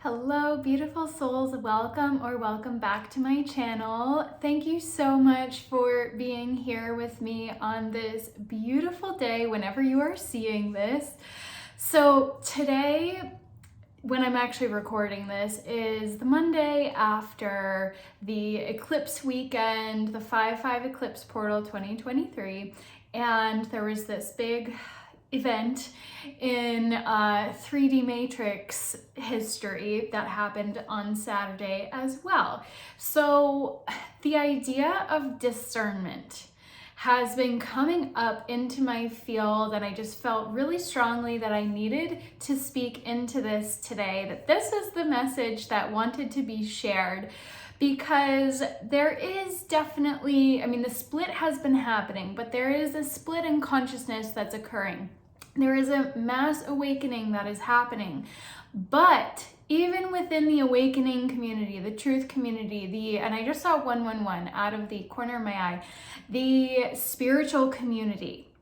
Hello, beautiful souls. Welcome back to my channel. Thank you so much for being here with me on this beautiful day whenever you are seeing this. So today, when I'm actually recording this, is the Monday after the eclipse weekend, the 5/5 eclipse portal 2023, and there was this big event in 3D Matrix history that happened on Saturday as well. So the idea of discernment has been coming up into my field, and I just felt really strongly that I needed to speak into this today, that this is the message that wanted to be shared. Because there is definitely, the split has been happening, but there is a split in consciousness that's occurring. There is a mass awakening that is happening. But even within the awakening community, the truth community, and I just saw 111 out of the corner of my eye, the spiritual community,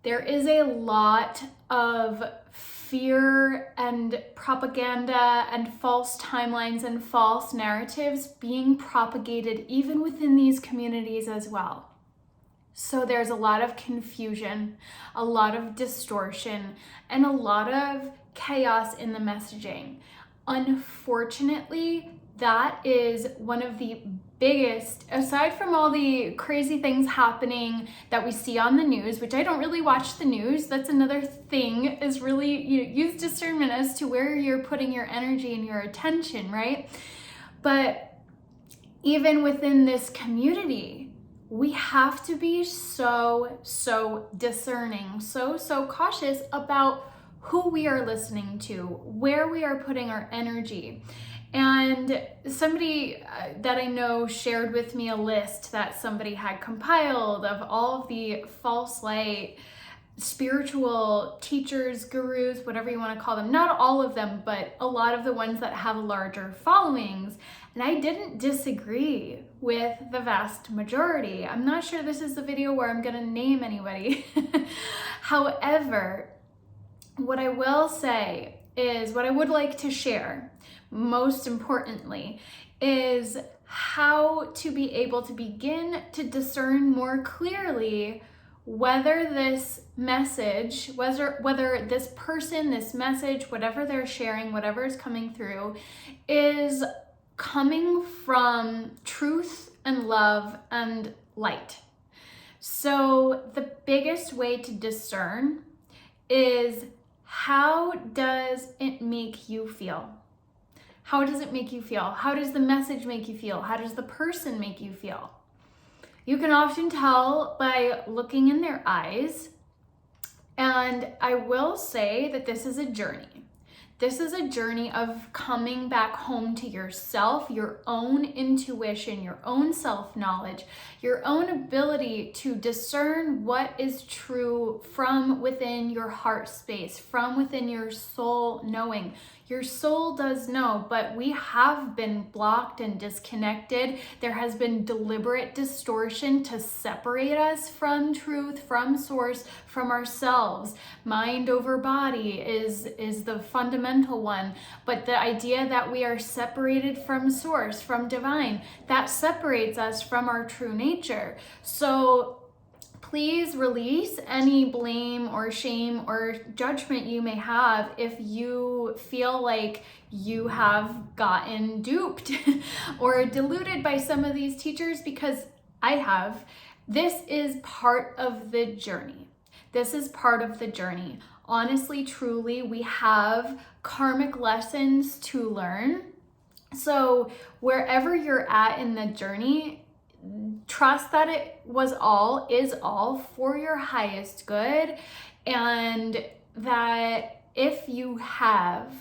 there is a lot of fear and propaganda and false timelines and false narratives being propagated even within these communities as well. So there's a lot of confusion, a lot of distortion, and a lot of chaos in the messaging. Unfortunately, that is one of the biggest, aside from all the crazy things happening that we see on the news, which I don't really watch the news. That's another thing, is really use discernment as to where you're putting your energy and your attention, right? But even within this community, we have to be so discerning, so cautious about who we are listening to, where we are putting our energy. And somebody that I know shared with me a list that somebody had compiled of all of the false light spiritual teachers, gurus, whatever you want to call them. Not all of them, but a lot of the ones that have larger followings. And I didn't disagree with the vast majority. I'm not sure this is the video where I'm going to name anybody. However, what I will say is, what I would like to share, most importantly, is how to be able to begin to discern more clearly whether this message, whether this person, this message, whatever they're sharing, whatever is coming through, is coming from truth and love and light. So the biggest way to discern is, how does it make you feel? How does it make you feel? How does the message make you feel? How does the person make you feel? You can often tell by looking in their eyes. And I will say that this is a journey. This is a journey of coming back home to yourself, your own intuition, your own self-knowledge, your own ability to discern what is true from within your heart space, from within your soul knowing. Your soul does know, but we have been blocked and disconnected. There has been deliberate distortion to separate us from truth, from source, from ourselves. Mind over body is the fundamental one. But the idea that we are separated from source, from divine, that separates us from our true nature. So please release any blame or shame or judgment you may have if you feel like you have gotten duped or deluded by some of these teachers, because I have. This is part of the journey. This is part of the journey. Honestly, truly, we have karmic lessons to learn. So wherever you're at in the journey, trust that it is all for your highest good, and that if you have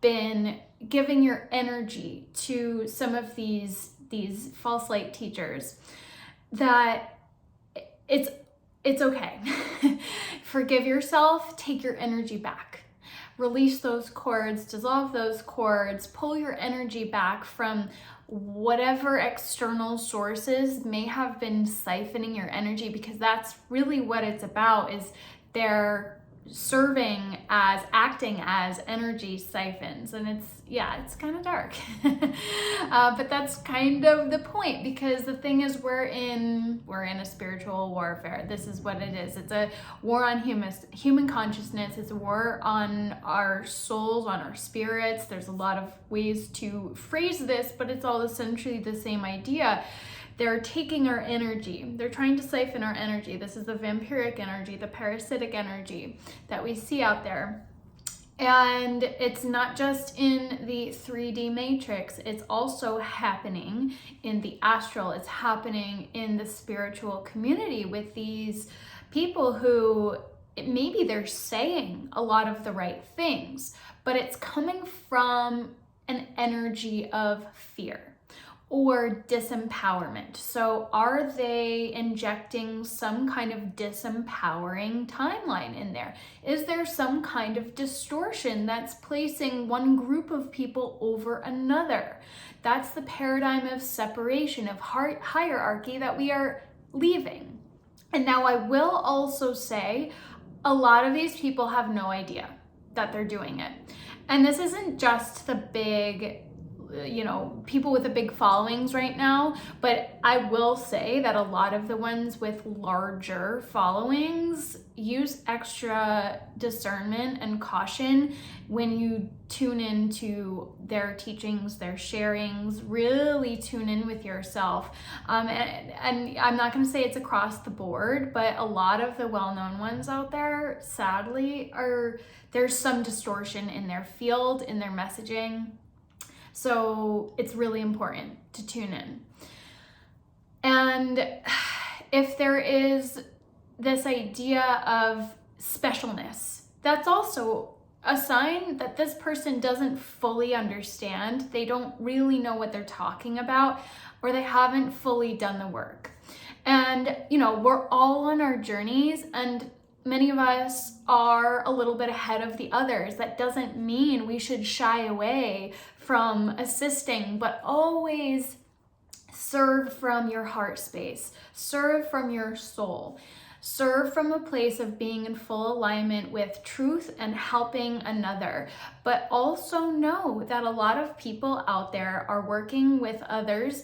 been giving your energy to some of these false light teachers, that it's okay. Forgive yourself, take your energy back. Release those cords, dissolve those cords, pull your energy back from whatever external sources may have been siphoning your energy, because that's really what it's about. Is they're acting as energy siphons, and it's kind of dark. But that's kind of the point, because the thing is, we're in a spiritual warfare. This is what it is. It's a war on human consciousness. It's a war on our souls, on our spirits. There's a lot of ways to phrase this, but it's all essentially the same idea. They're taking our energy. They're trying to siphon our energy. This is the vampiric energy, the parasitic energy that we see out there. And it's not just in the 3D matrix, it's also happening in the astral. It's happening in the spiritual community with these people who maybe they're saying a lot of the right things, but it's coming from an energy of fear or disempowerment. So are they injecting some kind of disempowering timeline in there? Is there some kind of distortion that's placing one group of people over another? That's the paradigm of separation, of hierarchy that we are leaving. And now I will also say, a lot of these people have no idea that they're doing it. And this isn't just the big, people with the big followings right now, but I will say that a lot of the ones with larger followings use extra discernment and caution when you tune into their teachings, their sharings. Really tune in with yourself. And I'm not going to say it's across the board, but a lot of the well-known ones out there, sadly, there's some distortion in their field, in their messaging. So it's really important to tune in. And if there is this idea of specialness, that's also a sign that this person doesn't fully understand. They don't really know what they're talking about, or they haven't fully done the work. And, we're all on our journeys, and many of us are a little bit ahead of the others. That doesn't mean we should shy away from assisting, but always serve from your heart space, serve from your soul, serve from a place of being in full alignment with truth and helping another. But also know that a lot of people out there are working with others,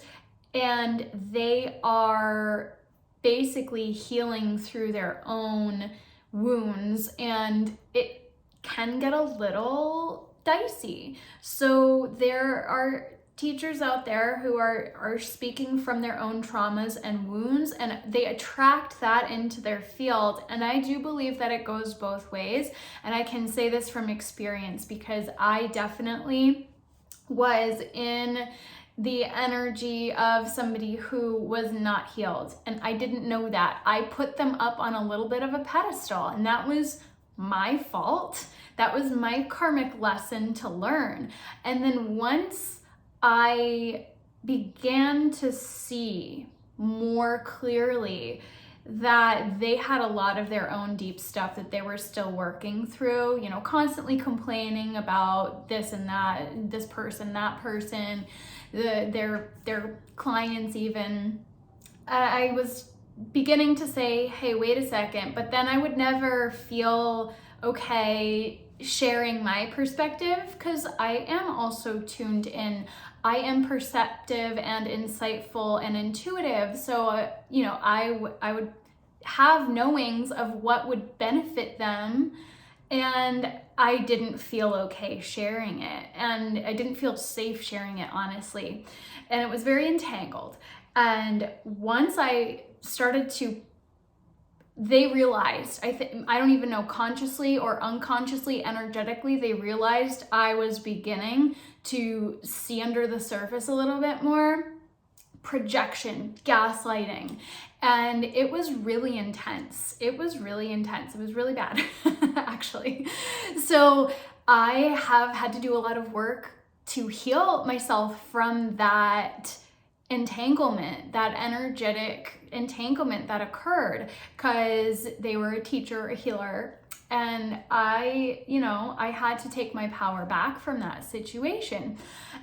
and they are basically healing through their own wounds, and it can get a little dicey. So there are teachers out there who are speaking from their own traumas and wounds, and they attract that into their field. And I do believe that it goes both ways, and I can say this from experience because I definitely was in the energy of somebody who was not healed, and I didn't know that. I put them up on a little bit of a pedestal, and that was my fault. That was my karmic lesson to learn. And then once I began to see more clearly that they had a lot of their own deep stuff that they were still working through, constantly complaining about this and that, this person, that person, their clients even. I was beginning to say, hey, wait a second, but then I would never feel okay sharing my perspective, because I am also tuned in. I am perceptive and insightful and intuitive. So, I would have knowings of what would benefit them, and I didn't feel okay sharing it, and I didn't feel safe sharing it, honestly. And it was very entangled. And once I started to, they realized, I don't even know, consciously or unconsciously, energetically, they realized I was beginning to see under the surface a little bit more. Projection, gaslighting. And it was really intense. It was really bad, actually. So I have had to do a lot of work to heal myself from that entanglement, that energetic entanglement that occurred, because they were a teacher, a healer, and I had to take my power back from that situation.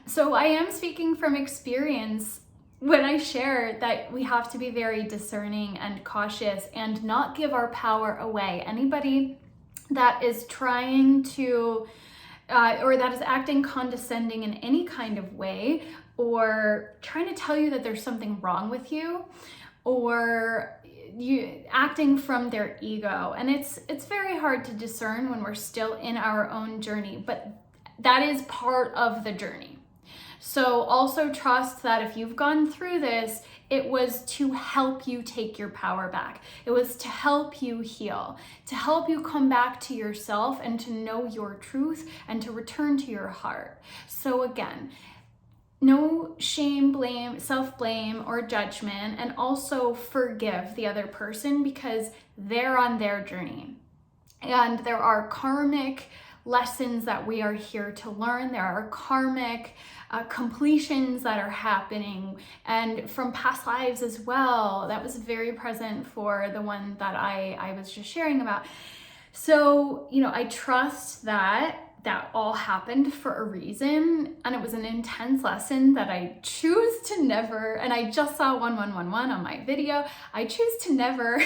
So I am speaking from experience when I share that we have to be very discerning and cautious and not give our power away. Anybody that is trying to, or that is acting condescending in any kind of way, or trying to tell you that there's something wrong with you, or you acting from their ego. And it's very hard to discern when we're still in our own journey, but that is part of the journey. So also trust that if you've gone through this, it was to help you take your power back. It was to help you heal, to help you come back to yourself and to know your truth and to return to your heart. So again, no shame, blame, self-blame, or judgment, and also forgive the other person because they're on their journey. And there are karmic lessons that we are here to learn. There are karmic completions that are happening, and from past lives as well. That was very present for the one that I was just sharing about. So, I trust that all happened for a reason, and it was an intense lesson that I choose to never, and I just saw 1111 on my video, I choose to never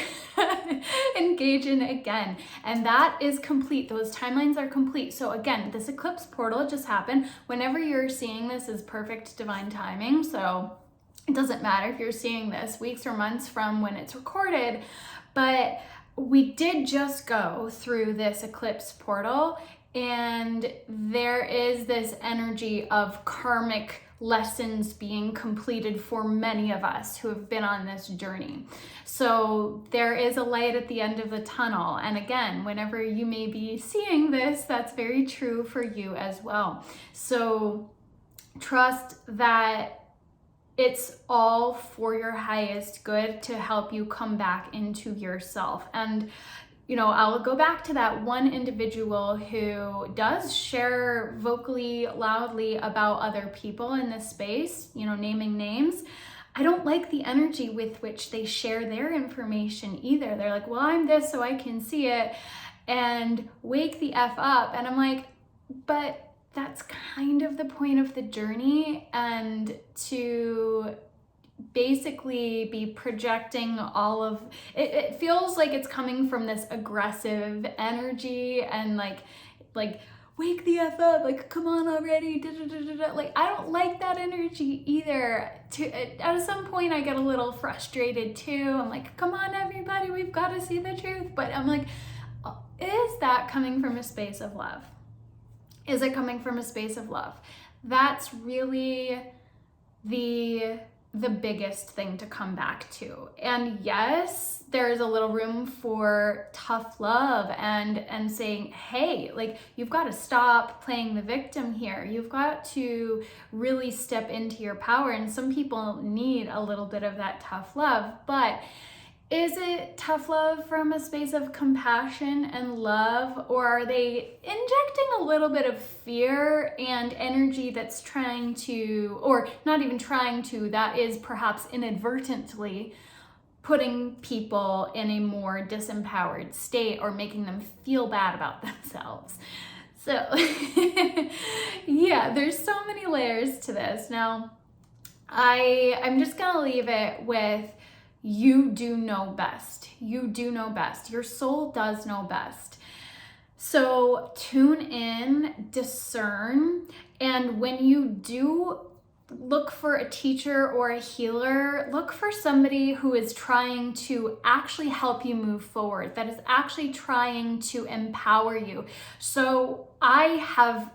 engage in again. And that is complete. Those timelines are complete. So again, this eclipse portal just happened. Whenever you're seeing this is perfect divine timing. So it doesn't matter if you're seeing this weeks or months from when it's recorded, but we did just go through this eclipse portal, and there is this energy of karmic lessons being completed for many of us who have been on this journey. So there is a light at the end of the tunnel. And again, whenever you may be seeing this, that's very true for you as well. So trust that it's all for your highest good to help you come back into yourself. And I'll go back to that one individual who does share vocally, loudly about other people in this space, naming names. I don't like the energy with which they share their information either. They're like, well, I'm this so I can see it, and wake the F up. And I'm like, but that's kind of the point of the journey, and to basically be projecting all of it. It feels like it's coming from this aggressive energy and like wake the F up, like come on already, da, da, da, da, da. Like I don't like that energy either. At some point I get a little frustrated too. I'm like, come on everybody, we've got to see the truth. But I'm like, is that coming from a space of love? Is it coming from a space of love? That's really the biggest thing to come back to. And yes, there's a little room for tough love and saying, hey, like you've got to stop playing the victim here. You've got to really step into your power. And some people need a little bit of that tough love, but is it tough love from a space of compassion and love, or are they injecting a little bit of fear and energy that's trying to, or not even trying to, that is perhaps inadvertently putting people in a more disempowered state or making them feel bad about themselves? So yeah, there's so many layers to this. Now, I'm just gonna leave it with, you do know best. You do know best. Your soul does know best. So tune in, discern, and when you do look for a teacher or a healer, look for somebody who is trying to actually help you move forward, that is actually trying to empower you. So I have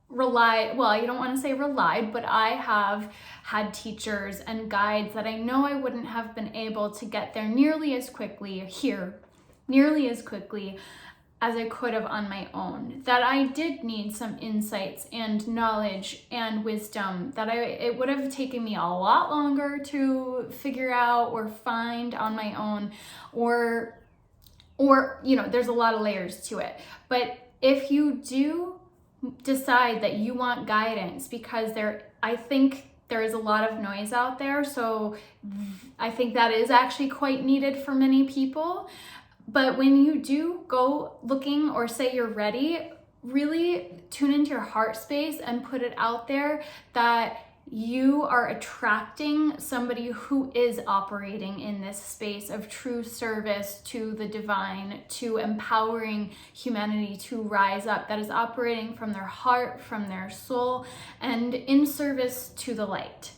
relied, well, you don't want to say relied, but I have had teachers and guides that I know I wouldn't have been able to get there nearly as quickly as I could have on my own, that I did need some insights and knowledge and wisdom that it would have taken me a lot longer to figure out or find on my own, or there's a lot of layers to it. But if you do decide that you want guidance, because I think there is a lot of noise out there, so I think that is actually quite needed for many people. But when you do go looking or say you're ready, really tune into your heart space and put it out there that you are attracting somebody who is operating in this space of true service to the divine, to empowering humanity to rise up, that is operating from their heart, from their soul, and in service to the light.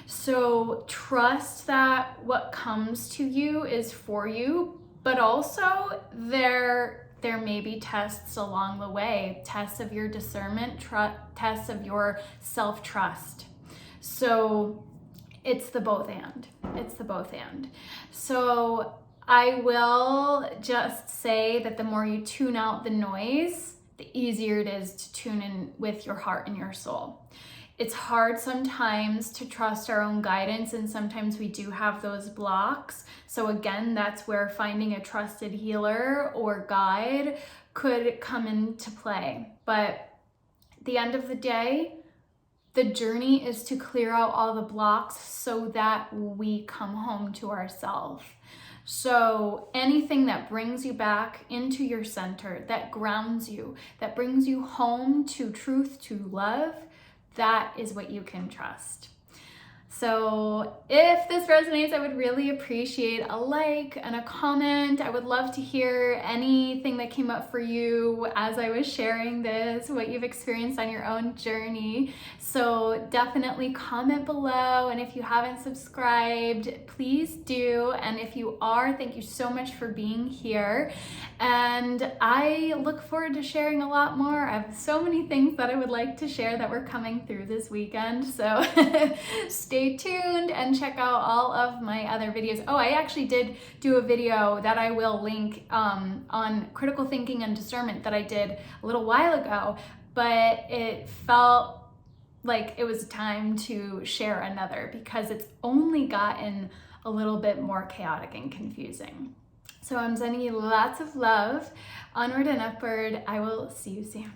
So trust that what comes to you is for you, but also there may be tests along the way, tests of your discernment, tests of your self-trust. So it's the both and. It's the both and. So I will just say that the more you tune out the noise, the easier it is to tune in with your heart and your soul. It's hard sometimes to trust our own guidance, and sometimes we do have those blocks. So again, that's where finding a trusted healer or guide could come into play. But at the end of the day, the journey is to clear out all the blocks so that we come home to ourselves. So anything that brings you back into your center, that grounds you, that brings you home to truth, to love, that is what you can trust. So if this resonates, I would really appreciate a like and a comment. I would love to hear anything that came up for you as I was sharing this, what you've experienced on your own journey. So definitely comment below. And if you haven't subscribed, please do. And if you are, thank you so much for being here. And I look forward to sharing a lot more. I have so many things that I would like to share that were coming through this weekend. So stay tuned and check out all of my other videos. Oh, I actually did do a video that I will link on critical thinking and discernment that I did a little while ago, but it felt like it was time to share another because it's only gotten a little bit more chaotic and confusing. So I'm sending you lots of love, onward and upward. I will see you soon.